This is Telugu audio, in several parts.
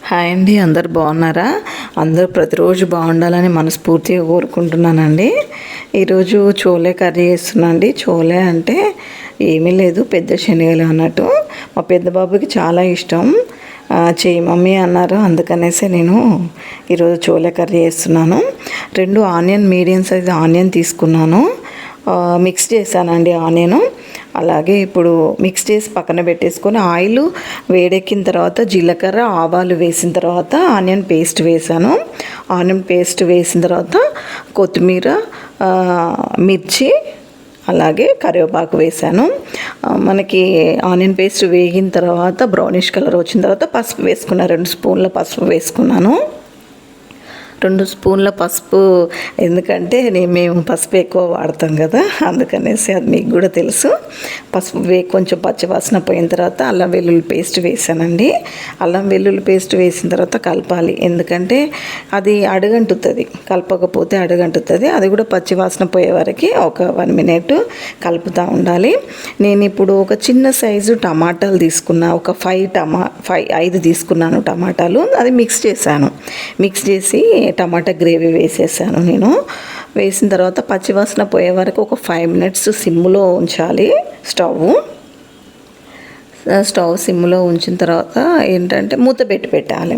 హాయ్ అండి, అందరు బాగున్నారా? అందరూ ప్రతిరోజు బాగుండాలని మనస్ఫూర్తిగా కోరుకుంటున్నానండి. ఈరోజు చోలే కర్రీ చేస్తున్నా అండి. చోలే అంటే ఏమీ లేదు, పెద్ద శనగలు అన్నట్టు. మా పెద్ద బాబుకి చాలా ఇష్టం. చేయి మమ్మీ అన్నారు, అందుకనేసి నేను ఈరోజు చోలే కర్రీ చేస్తున్నాను. 2 ఆనియన్, మీడియం సైజ్ ఆనియన్ తీసుకున్నాను. మిక్స్ చేశానండి ఆనియన్. అలాగే ఇప్పుడు మిక్స్ చేసి పక్కన పెట్టేసుకొని ఆయిల్ వేడెక్కిన తర్వాత జీలకర్ర, ఆవాలు వేసిన తర్వాత ఆనియన్ పేస్ట్ వేసాను. ఆనియన్ పేస్ట్ వేసిన తర్వాత కొత్తిమీర, మిర్చి, అలాగే కరివేపాకు వేసాను. మనకి ఆనియన్ పేస్ట్ వేగిన తర్వాత బ్రౌనిష్ కలర్ వచ్చిన తర్వాత పసుపు వేసుకున్నాను. 2 స్పూన్ల పసుపు వేసుకున్నాను. 2 స్పూన్ల పసుపు, ఎందుకంటే మేము పసుపు ఎక్కువ వాడతాం కదా, అందుకనేసి అది మీకు కూడా తెలుసు. పసుపు కొంచెం పచ్చివాసన పోయిన తర్వాత అల్లం వెల్లుల్లి పేస్ట్ వేసానండి. అల్లం వెల్లుల్లి పేస్ట్ వేసిన తర్వాత కలపాలి, ఎందుకంటే అది అడుగంటుతుంది, కలపకపోతే అడుగంటుతుంది. అది కూడా పచ్చివాసన పోయే వరకు ఒక 1 మినిట్ కలుపుతూ ఉండాలి. నేను ఇప్పుడు ఒక చిన్న సైజు టమాటాలు తీసుకున్నా, ఒక 5 తీసుకున్నాను టమాటాలు. అది మిక్స్ చేశాను. మిక్స్ చేసి టమాటా గ్రేవీ వేసేసాను. నేను వేసిన తర్వాత పచ్చివాసన పోయే వరకు ఒక 5 మినిట్స్ సిమ్లో ఉంచాలి. స్టవ్ సిమ్లో ఉంచిన తర్వాత ఏంటంటే మూత పెట్టాలి.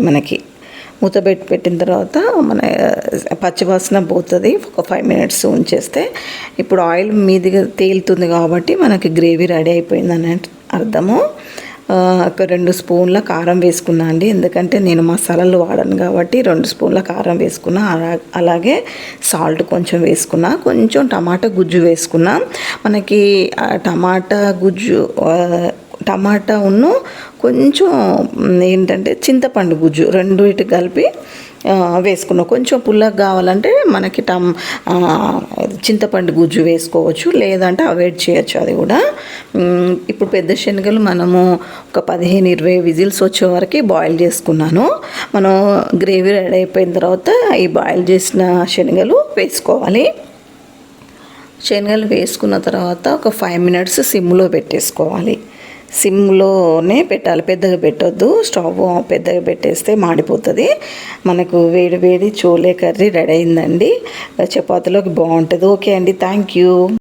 మూత పెట్టిన తర్వాత మన పచ్చివాసన పోతుంది. ఒక 5 మినిట్స్ ఉంచేస్తే ఇప్పుడు ఆయిల్ మీదిగా తేలుతుంది కాబట్టి మనకి గ్రేవీ రెడీ అయిపోయిందని అర్థము. ఒక 2 స్పూన్ల కారం వేసుకున్నా అండి, ఎందుకంటే నేను మసాలాలు వాడను కాబట్టి 2 స్పూన్ల కారం వేసుకున్నా. అలాగే సాల్ట్ కొంచెం వేసుకున్నా. కొంచెం టమాటా గుజ్జు వేసుకున్నా. మనకి టమాటా గుజ్జు, టమాటా ఉన్ను కొంచెం ఏంటంటే చింతపండు గుజ్జు, 2 కలిపి వేసుకున్నాం. కొంచెం పుల్లగా కావాలంటే మనకి చింతపండు గుజ్జు వేసుకోవచ్చు, లేదంటే అవాయిడ్ చేయొచ్చు అది కూడా. ఇప్పుడు పెద్ద శనగలు మనము ఒక 15-20 విజిల్స్ వచ్చే వరకు బాయిల్ చేసుకున్నాను. మనం గ్రేవీ రెడీ అయిపోయిన తర్వాత ఈ బాయిల్ చేసిన శనగలు వేసుకోవాలి. శనగలు వేసుకున్న తర్వాత ఒక 5 మినిట్స్ సిమ్లో పెట్టేసుకోవాలి. సిమ్లోనే పెట్టాలి, పెద్దగా పెట్టొద్దు. స్టవ్ పెద్దగా పెట్టేస్తే మాడిపోతుంది. మనకు వేడి వేడి చోలే కర్రీ రెడీ అయిందండి. చపాతీలోకి బాగుంటుంది. ఓకే అండి, థ్యాంక్ యూ.